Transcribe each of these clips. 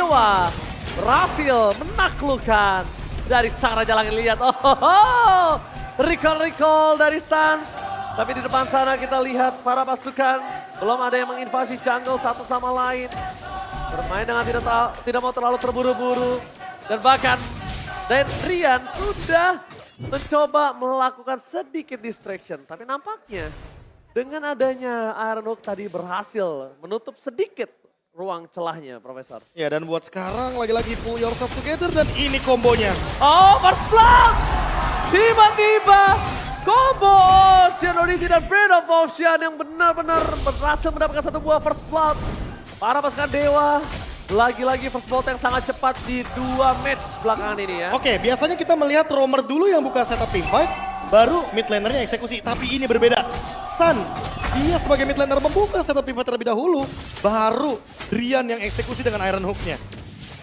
Dewa berhasil menaklukkan dari sang Raja Langit. Lihat, oh, recall dari Sans. Tapi di depan sana kita lihat para pasukan belum ada yang menginvasi jungle satu sama lain. Bermain dengan tidak mau terlalu terburu-buru. Dan bahkan Rian sudah mencoba melakukan sedikit distraction. Tapi nampaknya dengan adanya Iron Hook tadi berhasil menutup sedikit ruang celahnya, Profesor. Ya, dan buat sekarang lagi-lagi pull yourself together dan ini kombonya. Oh, first blast! Tiba-tiba combo Oceanity dan Breath of Ocean yang benar-benar berhasil mendapatkan satu buah first blood. Para pasukan Dewa, lagi-lagi first blood yang sangat cepat di 2 match belakangan ini ya. Oke, biasanya kita melihat Roamer dulu yang buka setup teamfight, baru mid lanernya eksekusi. Tapi ini berbeda. Sans, dia sebagai mid laner membuka setup teamfight terlebih dahulu, baru Rian yang eksekusi dengan Iron Hook-nya.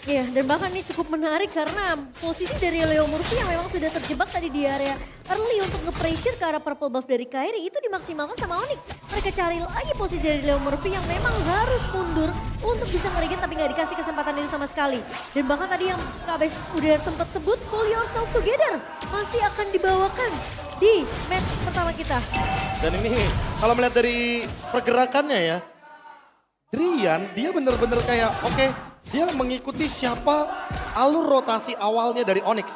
Iya, dan bahkan ini cukup menarik karena posisi dari Leo Murphy yang memang sudah terjebak tadi di area early untuk nge-pressure ke arah purple buff dari Kairi itu dimaksimalkan sama Onyx. Mereka cari lagi posisi dari Leo Murphy yang memang harus mundur untuk bisa nge-regen tapi nggak dikasih kesempatan itu sama sekali. Dan bahkan tadi yang Kak Bes udah sempat sebut pull yourself together masih akan dibawakan di match pertama kita. Dan ini kalau melihat dari pergerakannya ya, Rian dia bener-bener kayak oke, dia mengikuti siapa alur rotasi awalnya dari Onyx.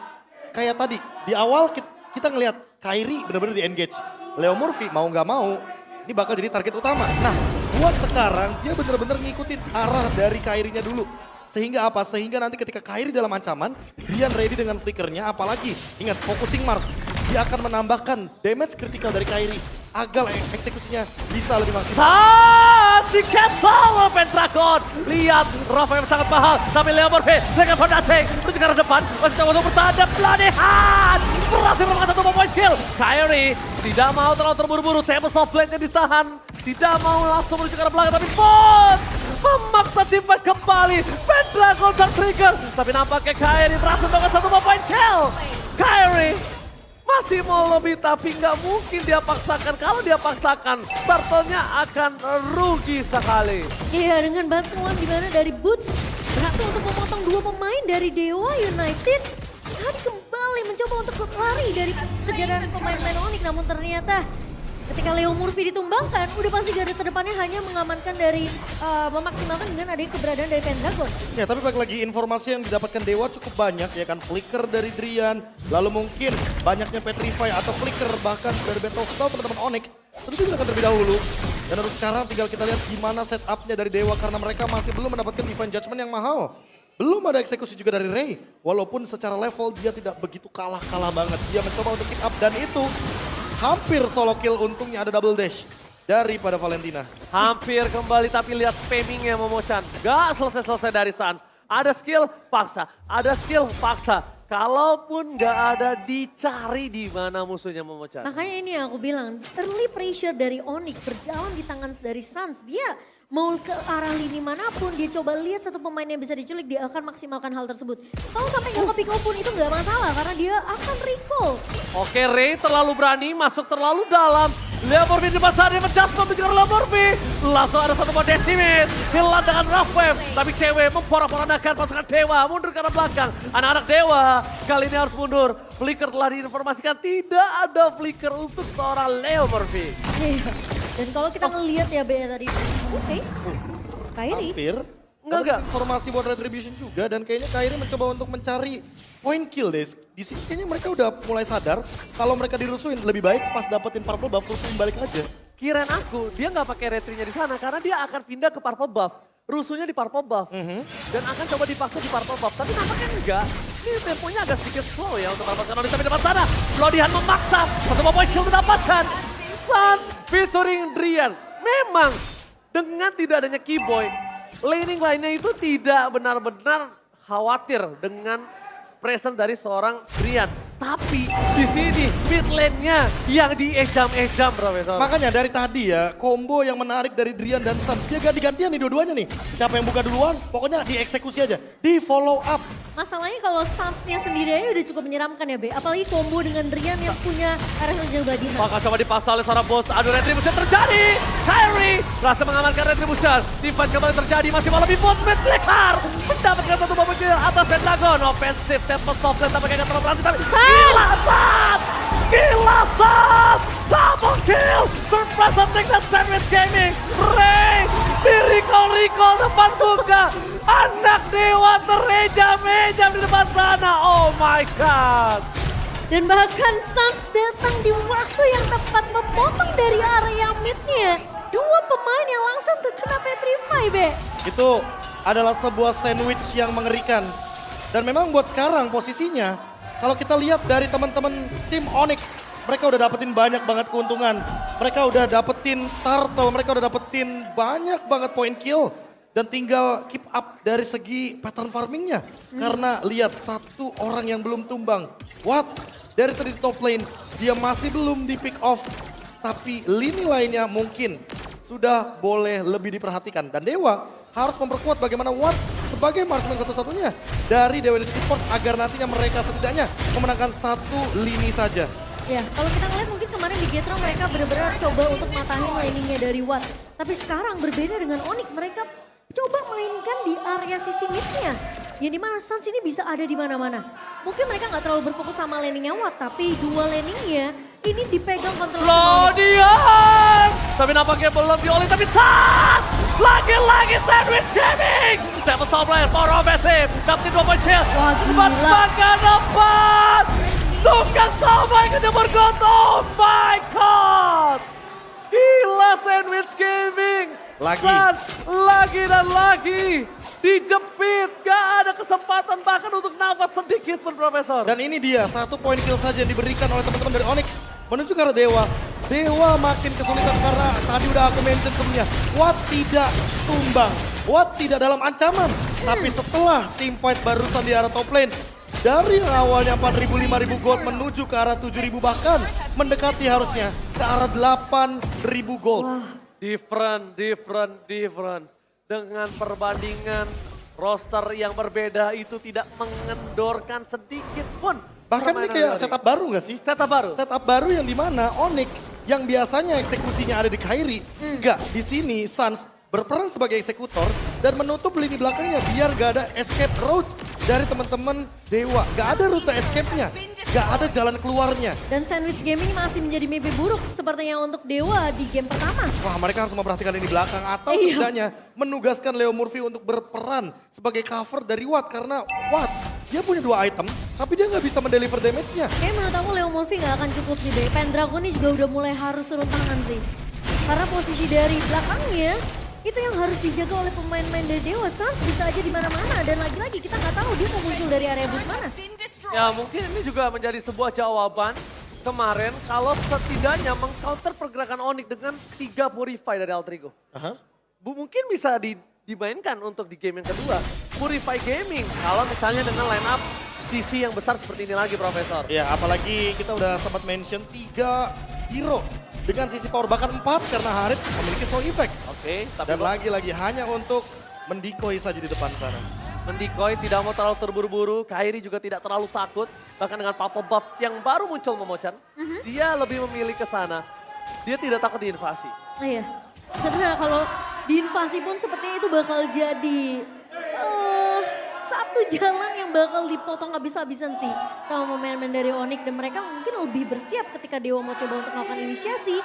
Kayak tadi, di awal kita ngelihat Kairi bener-bener di engage. Leo Murphy mau nggak mau, ini bakal jadi target utama. Nah, buat sekarang dia bener-bener ngikutin arah dari Kairinya dulu. Sehingga apa? Sehingga nanti ketika Kairi dalam ancaman, Rian ready dengan flickernya. Apalagi, ingat focusing mark. Dia akan menambahkan damage kritikal dari Kairi. Agar eksekusinya bisa lebih maksimal. Di cancel oleh Pentagon. Lihat, Rafa yang sangat mahal. Tapi Leo Murphy dengan fondasi menuju ke arah depan. Masih coba untuk bertahan. Pelanihan. Berhasil melakukan satu point kill. Kairi tidak mau terlalu terburu-buru. Table soft lane-nya ditahan. Tidak mau langsung menuju ke arah belakang. Tapi Bot memaksa teamfight kembali. Pentagon tertrigger. Tapi nampaknya Kairi berhasil melakukan satu point kill. Kairi masih mau lebih tapi nggak mungkin dia paksakan. Kalau dia paksakan, turtle-nya akan rugi sekali. Iya, dengan bantuan di mana dari Boots berhasil untuk memotong 2 pemain dari Dewa United. Tadi kembali mencoba untuk lari dari kejaran pemain-pemain Onyx, namun ternyata ketika Leo Murphy ditumbangkan, udah pasti garda terdepannya hanya mengamankan dari memaksimalkan dengan adanya keberadaan dari Pendragon. Ya, tapi balik lagi informasi yang didapatkan Dewa cukup banyak ya kan. Flicker dari Drian, lalu mungkin banyaknya Petrify atau Flicker bahkan dari Battle Spell teman-teman Onyx. Tentu digunakan terlebih dahulu. Dan harus sekarang tinggal kita lihat gimana setupnya dari Dewa karena mereka masih belum mendapatkan Divine Judgment yang mahal. Belum ada eksekusi juga dari Ray. Walaupun secara level dia tidak begitu kalah-kalah banget. Dia mencoba untuk keep up dan itu hampir solo kill, untungnya ada double dash daripada Valentina. Hampir kembali tapi lihat spammingnya Momochan. Gak selesai-selesai dari Sans. Ada skill, paksa. Ada skill, paksa. Kalaupun gak ada, dicari di mana musuhnya Momochan. Makanya ini yang aku bilang, early pressure dari Onyx berjalan di tangan dari Sans. Dia mau ke arah lini manapun, dia coba lihat satu pemain yang bisa diculik, dia akan maksimalkan hal tersebut. Kalau sampai nggak ke pick pun itu nggak masalah, karena dia akan recall. Oke, Ray terlalu berani, masuk terlalu dalam. Leo Murphy di pasar, dia menjatuhkan menjelaskan Leo Murphy. Langsung ada satu buah decimate, hilang dengan rough wave. Tapi cewek memporak-porandakan pasukan Dewa, mundur ke arah belakang. Anak-anak Dewa kali ini harus mundur. Flicker telah diinformasikan, tidak ada flicker untuk seorang Leo Murphy. Dan kalau kita ngelihat ya Bea tadi, oke, Kairi. Hampir. Enggak. Informasi buat Retribution juga dan kayaknya Kairi mencoba untuk mencari point kill deh. Di sini kayaknya mereka udah mulai sadar kalau mereka dirusuhin lebih baik pas dapetin purple buff rusuhin balik aja. Kirain aku, dia nggak pakai retrinya di sana karena dia akan pindah ke purple buff. Rusuhnya di purple buff. Dan akan coba dipaksa di purple buff. Tapi nampaknya enggak. Ini temponya agak sedikit slow ya untuk mendapatkan Onyx. Tapi depan sana, Lodihan memaksa. Satu point kill didapatkan. Sans featuring Drian. Memang dengan tidak adanya Keyboy, laning lainnya itu tidak benar-benar khawatir dengan presence dari seorang Drian. Tapi di sini mid lane-nya yang diejam-ejam, Profesor. Makanya dari tadi ya, combo yang menarik dari Drian dan Sans. Dia ganti-gantian nih dua-duanya nih. Siapa yang buka duluan, pokoknya dieksekusi aja. Di follow up. Masalahnya kalau Sans-nya sendiri aja udah cukup menyeramkan ya Be. Apalagi combo dengan Drian yang punya arah jauh badihan. Maka coba dipaksa oleh seorang bos. Aduh, retribution terjadi. Kyrie berhasil mengamankan retribution. Divine kembali terjadi. Masih mau lebih bot. Flicker mendapatkan satu Pentagon. Offensive step top lane tapi kayaknya terlalu berhenti. Tapi gila Sat! Gila Sat! Double kill! Surprise attack dan Sandwich Gaming. Ray! Di recall depan buka. Anak dewa tereja-meja di depan sana. Oh my god. Dan bahkan Suns datang di waktu yang tepat memotong dari area mid-nya. Dua pemain yang langsung terkena Petrify, Be. Itu adalah sebuah sandwich yang mengerikan. Dan memang buat sekarang posisinya, kalau kita lihat dari teman-teman tim Onyx, mereka udah dapetin banyak banget keuntungan. Mereka udah dapetin turtle, mereka udah dapetin banyak banget point kill. Dan tinggal keep up dari segi pattern farmingnya. Karena lihat satu orang yang belum tumbang. What? Dari tadi top lane, dia masih belum di pick off. Tapi lini lainnya mungkin sudah boleh lebih diperhatikan. Dan Dewa harus memperkuat bagaimana Watt sebagai marksman satu-satunya dari Dewa Esports agar nantinya mereka setidaknya memenangkan satu lini saja. Ya, kalau kita ngeliat mungkin kemarin di Getro mereka benar-benar coba untuk matahin laningnya dari Watt. Tapi sekarang berbeda dengan Onyx, mereka coba mainkan di area sisi mid-nya. Yang dimana Suns ini bisa ada di mana-mana. Mungkin mereka nggak terlalu berfokus sama landingnya Watt, tapi dua landingnya ini dipegang kontrol sama Onyx. Lodian! Tapi nampaknya belum dioleh, tapi Suns! Lagi-lagi Sandwich Gaming! Seven top lane, power offensive, dapetin 2 point kill. Wah, gila. Cepat ke depan! Tukang sampai ke jemur oh my god! Gila Sandwich Gaming! Lagi. Suns, lagi dan lagi! Dijepit, gak ada kesempatan bahkan untuk nafas sedikit pun Profesor. Dan ini dia, 1 point kill saja yang diberikan oleh teman-teman dari Onyx. Menuju ke arah Dewa. Dewa makin kesulitan karena tadi udah aku mention sebelumnya. Watt tidak tumbang. Watt tidak dalam ancaman. Tapi setelah team fight barusan di arah top lane. Dari yang awalnya 4.000, 5.000 gold menuju ke arah 7.000 bahkan. Mendekati harusnya ke arah 8.000 gold. Different. Dengan perbandingan roster yang berbeda itu tidak mengendorkan sedikit pun. Bahkan ini permainan kayak dari- setup baru gak sih? Setup baru. Setup baru yang dimana Onyx yang biasanya eksekusinya ada di Kairi. Enggak, di sini Suns berperan sebagai eksekutor dan menutup lini belakangnya biar gak ada escape route dari teman-teman Dewa. Gak ada rute escape-nya, gak ada jalan keluarnya. Dan Sandwich Gaming masih menjadi mimpi buruk sepertinya untuk Dewa di game pertama. Wah, mereka harus memperhatikan lini belakang atau Iya. setidaknya menugaskan Leo Murphy untuk berperan sebagai cover dari Watt. Karena Watt, dia punya 2 item, tapi dia nggak bisa mendeliver damage-nya. Kayaknya menurut aku Leo Murphy gak akan cukup sih deh. Pendragon ini juga udah mulai harus turun tangan sih. Karena posisi dari belakangnya itu yang harus dijaga oleh pemain-pemain dari Dewa. Suns bisa aja di mana-mana dan lagi-lagi kita nggak tahu dia mau muncul dari area bus mana. Ya mungkin ini juga menjadi sebuah jawaban kemarin kalau setidaknya mengcounter pergerakan Onyx dengan 3 Purify dari Altrigo. Aha. Mungkin bisa dimainkan untuk di game yang kedua. Purify Gaming kalau misalnya dengan line up sisi yang besar seperti ini lagi Profesor. Ya, apalagi kita udah sempat mention 3 hero dengan sisi power bahkan 4 karena Harit memiliki slow effect. Oke, tapi Dan lagi-lagi hanya untuk mendikoi saja di depan sana. Mendikoy tidak mau terlalu terburu-buru, Kairi juga tidak terlalu takut. Bahkan dengan Purple Buff yang baru muncul Momochan, dia lebih memilih ke sana. Dia tidak takut diinvasi. Oh iya, karena kalau diinvasi pun sepertinya itu bakal jadi satu jalan yang bakal dipotong habis-habisan sih sama pemain-pemain dari Onyx. Dan mereka mungkin lebih bersiap ketika Dewa mau coba untuk melakukan inisiasi.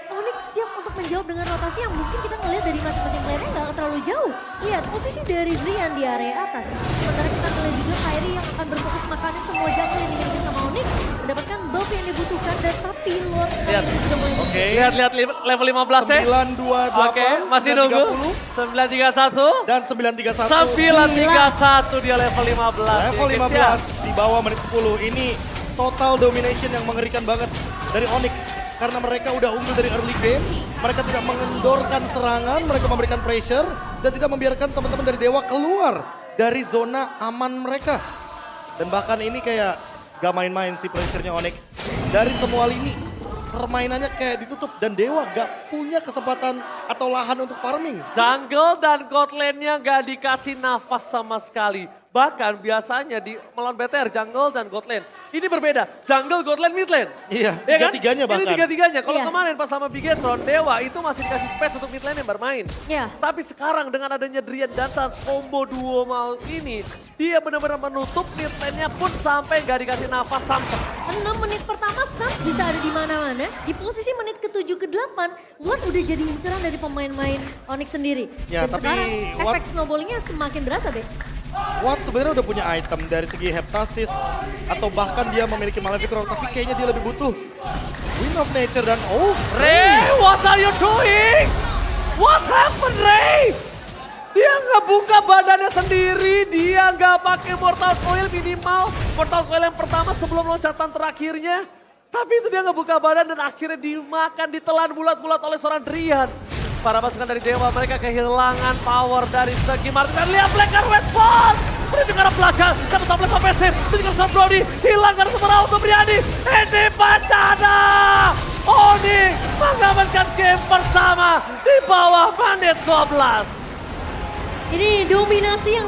Onyx siap untuk menjawab dengan rotasi yang mungkin kita ngelihat dari masing-masing playernya nggak terlalu jauh. Lihat posisi dari Zian di area atas. Sementara kita ngelihat juga Kairi yang akan berfokus makanin semua jungle yang dimiliki sama Onyx. Mendapatkan buff yang dibutuhkan dan tapi Lord Lihat. ini juga mulai Oke. Lihat level 15 ya. 928, Oke, masih nunggu. 930, 931. dan 931. 931 dia level 15. Level Oke, 15 siap. di bawah menit 10. Ini total domination yang mengerikan banget dari Onyx. Karena mereka udah unggul dari early game. Mereka tidak mengendorkan serangan, mereka memberikan pressure. Dan tidak membiarkan teman-teman dari Dewa keluar dari zona aman mereka. Dan bahkan ini kayak gak main-main sih pressure-nya Onyx. Dari semua lini, permainannya kayak ditutup. Dan Dewa gak punya kesempatan atau lahan untuk farming. Jungle dan god lane-nya gak dikasih nafas sama sekali. Bahkan biasanya di melawan BTR, jungle dan god lane. Ini berbeda, jungle, god lane, mid lane. Iya, Ya kan? tiga-tiganya bahkan. Ini tiga-tiganya. Kalau Iya. kemarin pas sama Bigetron, Dewa itu masih dikasih space untuk mid lane yang bermain. Ya. Tapi sekarang dengan adanya Drian dan saat combo duo mau ini, Dia benar-benar menutup mid lane-nya pun sampai nggak dikasih nafas sampai. 6 menit pertama Suns bisa ada di mana-mana. Di posisi menit ke-7 ke-8, Watt udah jadi inceran dari pemain-main Onyx sendiri. Ya, Dan tapi sekarang Watt- efek snowballingnya semakin berasa, Be. Watt sebenarnya udah punya item dari segi Heptasis atau bahkan dia memiliki Maleficor, tapi kayaknya dia lebih butuh Wind of Nature dan Ray, what are you doing? What happened, Ray? Dia ngebuka badannya sendiri, dia nggak pakai Mortal Coil minimal. Mortal Coil yang pertama sebelum loncatan terakhirnya. Tapi itu dia ngebuka badan dan akhirnya dimakan, ditelan bulat-bulat oleh seorang Drian. Para pasukan dari Dewa mereka kehilangan power dari segi Martin. Dan lihat Black West Ball! Menuju ke arah belakang, satu top lane ofensif. Menuju ke arah Brody, hilang karena semua untuk Briani. Ini Pancana! Onyx mengamankan game pertama di bawah menit 12. Ini dominasi yang